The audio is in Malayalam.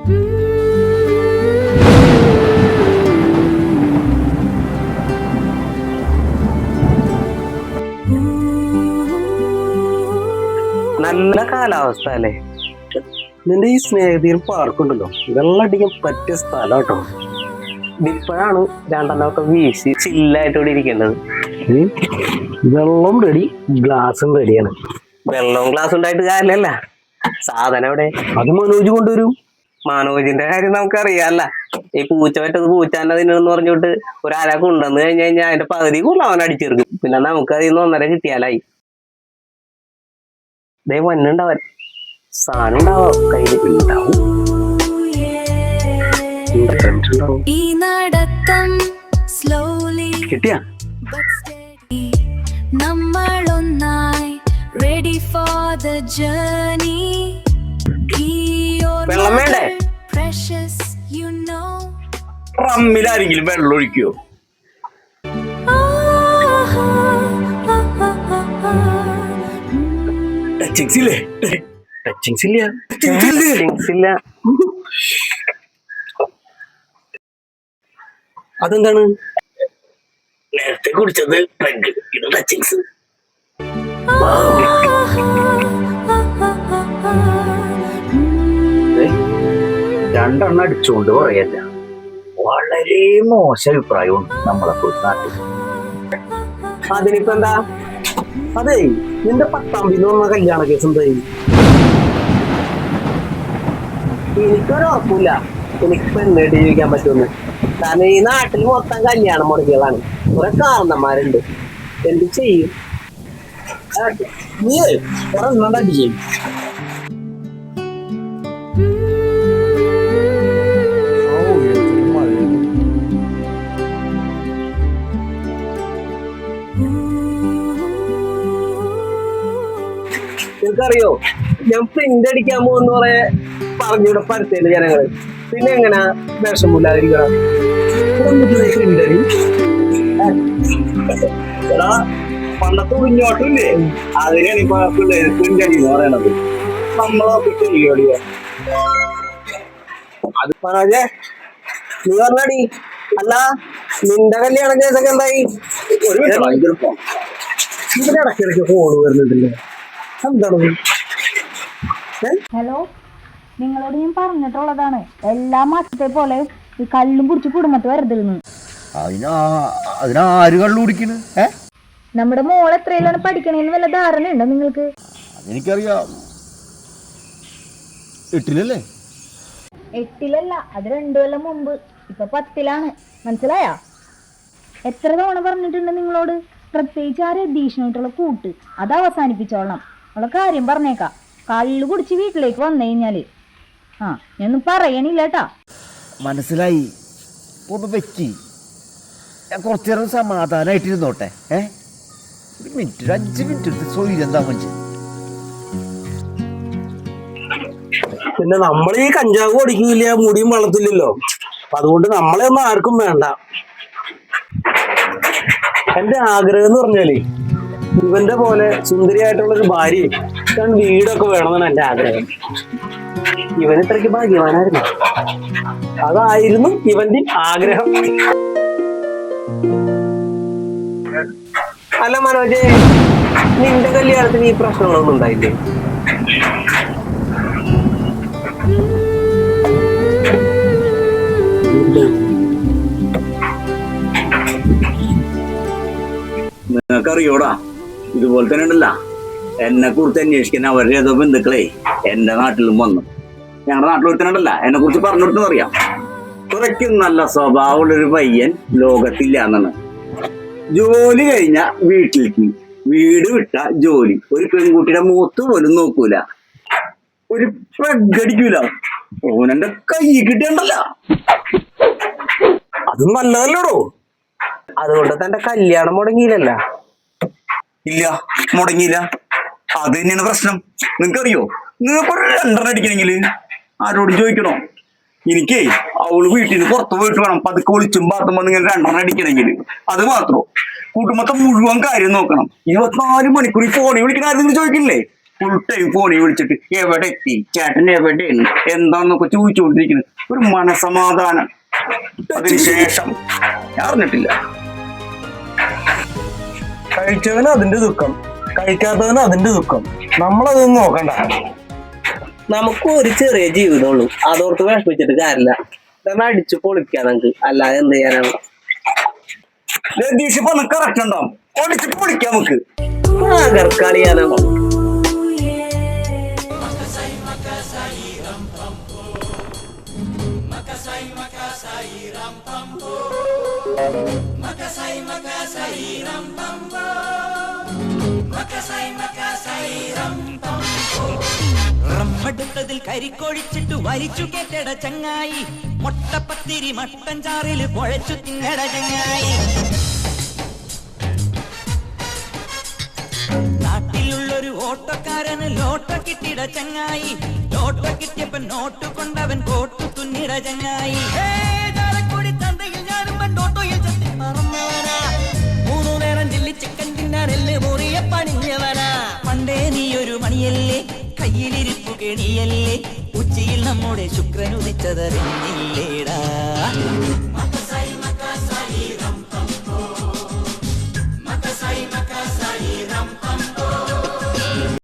നല്ല കാലാവസ്ഥ അല്ലേ? നിന്റെ ഈ സ്നേഹതീരം പാർക്കുണ്ടല്ലോ, വെള്ളം അടിക്കാൻ പറ്റിയ സ്ഥലം കേട്ടോ. ഇപ്പോഴാണ് രണ്ടെണ്ണമൊക്കെ വീശി ചില്ലായിട്ട് ഇവിടെ ഇരിക്കേണ്ടത്. വെള്ളം റെഡി, ഗ്ലാസും റെഡിയാണ്. വെള്ളവും ഗ്ലാസ് ഉണ്ടായിട്ട് കാര്യമല്ല, സാധനം എവിടെ? അത് മനോജ് കൊണ്ടുവരും. മനോജിന്റെ കാര്യം നമുക്കറിയാല്ല. ഈ പൂച്ച പറ്റത് പൂച്ചാന്റെ തിന്നെന്ന് പറഞ്ഞിട്ട് ഒരാളെ കൊണ്ടുവന്ന് കഴിഞ്ഞ് കഴിഞ്ഞാൽ അതിന്റെ പകുതി കൂടുതൽ അവൻ അടിച്ചെടുക്കും. പിന്നെ നമുക്ക് അതിൽ നിന്ന് 1.5 കിട്ടിയാലായി. ദേ വന്നുണ്ടാവൻ സാധനം ഉണ്ടാവോ കയ്യിൽ ഉണ്ടാവും. കിട്ടിയാ വെള്ളം വേണ്ടേ? റമ്മിലാരെങ്കിലും വെള്ളം ഒഴിക്കോ? ടച്ചിങ്സ് ഇല്ലേ? ടച്ചിങ്സ് ഇല്ല. അതെന്താണ്? നേരത്തെ കുടിച്ചത് ഡ്രഗ്, ഇത് ടച്ചിങ്സ്. രണ്ടെണ്ണം അടിച്ചുകൊണ്ട് പറയല്ല, വളരെ മോശം അഭിപ്രായമുണ്ട് നമ്മളെ കുറിച്ച് നാട്ടിൽ. അതിനിപ്പോ എന്താ? അതെ, നിന്റെ 10ാം തീയതി വന്ന കല്യാണ കേസ് എന്തായി? എനിക്കൊരു ഉറപ്പില്ല എനിക്കിപ്പോ എന്നിട്ട് ജീവിക്കാൻ പറ്റുമെന്ന്. കാരണം ഈ നാട്ടിൽ മൊത്തം കല്യാണം മുടക്കികളാണ്. കുറെ കാരണന്മാരുണ്ട്. എന്ത് ചെയ്യും? നീ കുറെ എണ്ണ ചെയ്യും. നിനക്കറിയോ, ഞാൻ പ്രിന്റ് അടിക്കാൻ പോകുന്ന പറയാ പറഞ്ഞൂടെ പരത്തേല് ജനങ്ങള്. പിന്നെ എങ്ങനാ വിഷമില്ലാതിരിക്കണം? പണ്ടത്തെ ഉഴിഞ്ഞോട്ടില്ലേ, അതിനാണ് ഇപ്പൊ പ്രിന്റ് അടി എന്ന് പറയണത്. നമ്മളെ അത് പറഞ്ഞേ നീ പറഞ്ഞടി. അല്ല, നിന്റെ കല്യാണ കേസൊക്കെ എന്തായി? ഇവിടെ ഇടയ്ക്കിടയ്ക്ക് ഫോണ് വരുന്നില്ലേ? എന്താണ്? ഹലോ, നിങ്ങളോട് ഞാൻ പറഞ്ഞിട്ടുള്ളതാണ്, എല്ലാ മാസത്തെ പോലെ ഈ കള്ളും കുടിച്ച് കുടുംബത്ത് വരരുതെന്ന്. അതിനാര് കള്ളു കുടിക്കണ്? നമ്മുടെ മോൾ എത്രയിലാണ് പഠിക്കണേന്ന് വല്ല ധാരണയുണ്ടോ നിങ്ങൾക്ക്? അതെനിക്കറിയാം. 8-ലല്ലേ? 8-ലല്ല, അത് 2 കൊല്ലം മുമ്പ്. ഇപ്പൊ 10-ലാണ്. മനസ്സിലായാ? എത്ര തവണ പറഞ്ഞിട്ടുണ്ട് നിങ്ങളോട്? പ്രത്യേകിച്ച് ആ രതീഷിനായിട്ടുള്ള കൂട്ട് അത് അവസാനിപ്പിച്ചോളണം. ഉള്ള കാര്യം പറഞ്ഞേക്കാം. കള്ളു കുടിച്ച് വീട്ടിലേക്ക് വന്നു കഴിഞ്ഞാല് ഞാനൊന്നും പറയണില്ല കേട്ടാ. മനസ്സിലായി. ഒന്ന് വെക്കി, ഞാൻ കുറച്ചു നേരം സമാധാനായിട്ടിരുന്നോട്ടെ. 1 മിനിറ്റ്, 5 മിനിറ്റ് എടുത്ത് സ്വയം എന്താ മനസ്സിൽ. പിന്നെ നമ്മൾ ഈ കഞ്ചാവ് കുടിക്കില്ല, മുടിയും വളർത്തില്ലല്ലോ. അതുകൊണ്ട് നമ്മളെ ഒന്നും ആർക്കും വേണ്ട. എന്റെ ആഗ്രഹം എന്ന് പറഞ്ഞാലേ, ഇവന്റെ പോലെ സുന്ദരിയായിട്ടുള്ളൊരു ഭാര്യയും 2 വീടൊക്കെ വേണമെന്നാണ് എന്റെ ആഗ്രഹം. ഇവൻ ഇത്രയ്ക്ക് ഭാഗ്യവാനായിരുന്നു. അതായിരുന്നു ഇവന്റെ ആഗ്രഹം. അല്ല മനോജേ, നിന്റെ കല്യാണത്തിന് ഈ പ്രശ്നങ്ങളൊന്നും ഉണ്ടായില്ലേ? നിങ്ങൾക്കറിയോടാ, ഇതുപോലെ തന്നെ ഉണ്ടല്ല, എന്നെ കുറിച്ച് അന്വേഷിക്കാൻ അവരുടെ ഏതോ ബന്ധുക്കളെ എന്റെ നാട്ടിലും വന്നു. ഞങ്ങളുടെ നാട്ടിൽ ഒരുത്തനുണ്ടല്ല, എന്നെ കുറിച്ച് പറഞ്ഞു കൊടുത്തെന്ന് അറിയാം. കുറയ്ക്കും നല്ല സ്വഭാവമുള്ളൊരു പയ്യൻ ലോകത്തില്ല എന്നാണ്. ജോലി കഴിഞ്ഞ വീട്ടിലേക്ക്, വീട് വിട്ട ജോലി, ഒരു പെൺകുട്ടിയുടെ മൂത്ത് പോലും നോക്കൂല, ഒരു പെഗടിക്കൂല. ഓനെന്റെ കൈ കിട്ടിയണ്ടല്ല. അത് നല്ലതല്ലോടോ. അതുകൊണ്ട് തന്റെ കല്യാണം മുടങ്ങിയില്ലല്ല? ഇല്ല, മുടങ്ങിയില്ല. അത് തന്നെയാണ് പ്രശ്നം. നിങ്ങൾക്കറിയോ, നിങ്ങൾക്ക് 2 അടിക്കണമെങ്കിൽ ആരോടും ചോദിക്കണോ? എനിക്കേ അവള് വീട്ടിൽ നിന്ന് പുറത്ത് പോയിട്ട് വേണം പതുക്കെ വിളിച്ചും പാത്തും വന്ന് ഇങ്ങനെ 2 അടിക്കണമെങ്കിൽ. അത് മാത്രം, കുടുംബത്തെ മുഴുവൻ കാര്യം നോക്കണം. 24 മണിക്കൂർ ഈ ഫോണിൽ വിളിക്കുന്ന ആരും നിങ്ങൾ ചോദിക്കില്ലേ? ഫുൾ ടൈം ഫോണിൽ വിളിച്ചിട്ട് എവിടെ എത്തി, ചേട്ടൻ എവിടെയാണ്, എന്താന്നൊക്കെ ചോദിച്ചുകൊണ്ടിരിക്കുന്നത്. ഒരു മനസമാധാനം അതിനുശേഷം ഞാൻ അറിഞ്ഞിട്ടില്ല. കഴിച്ചവന് അതിന്റെ ദുഃഖം, കഴിക്കാത്തവന് അതിന്റെ ദുഃഖം. നമ്മളതൊന്നും നോക്കണ്ട. നമുക്ക് ഒരു ചെറിയ ജീവിതമുള്ളൂ, അതോർത്ത് വിഷമിച്ചിട്ട് കാര്യമില്ല. കാരണം അടിച്ചു പൊളിക്കാം നമുക്ക്, അല്ലാതെ എന്ത് ചെയ്യാനാണ്. രതീഷ് പറഞ്ഞ കറക്റ്റ് ഉണ്ടാവും, അടിച്ച് പൊളിക്കാം നമുക്ക്. കളിയാനാണോ? റമ്മടുത്തതിൽ കരിക്കൊഴിച്ചിട്ട് വലിച്ചു കേട്ടട ചങ്ങായി, മുട്ടപ്പത്തിരി മട്ടൻ ചാറിൽ കുഴച്ചു തിന്നട ചങ്ങായി. നാട്ടിലുള്ളൊരു ഓട്ടോക്കാരന് ലോട്ടോ കിട്ടിട ചങ്ങായി, ലോട്ടോ കിട്ടിയപ്പൻ നോട്ട് കൊണ്ടവൻ കോട്ടു തുന്നിട ചങ്ങായി. ചാലക്കുടി ചന്തയിൽ ഞാനും പണ്ടോട്ടോയിൽ ചത്തി മറന്നവനാ, 3 നേരം ചില്ലി ചിക്കൻ തിന്നാനെല്ല് മുറിയ പണിഞ്ഞവനാ. പണ്ടേ നീ ഒരു മണിയല്ലേ, കയ്യിലിരിപ്പു കെണിയല്ലേ, ഉച്ചയിൽ നമ്മുടെ ശുക്രനുദിച്ചതറിഞ്ഞില്ലേടാ.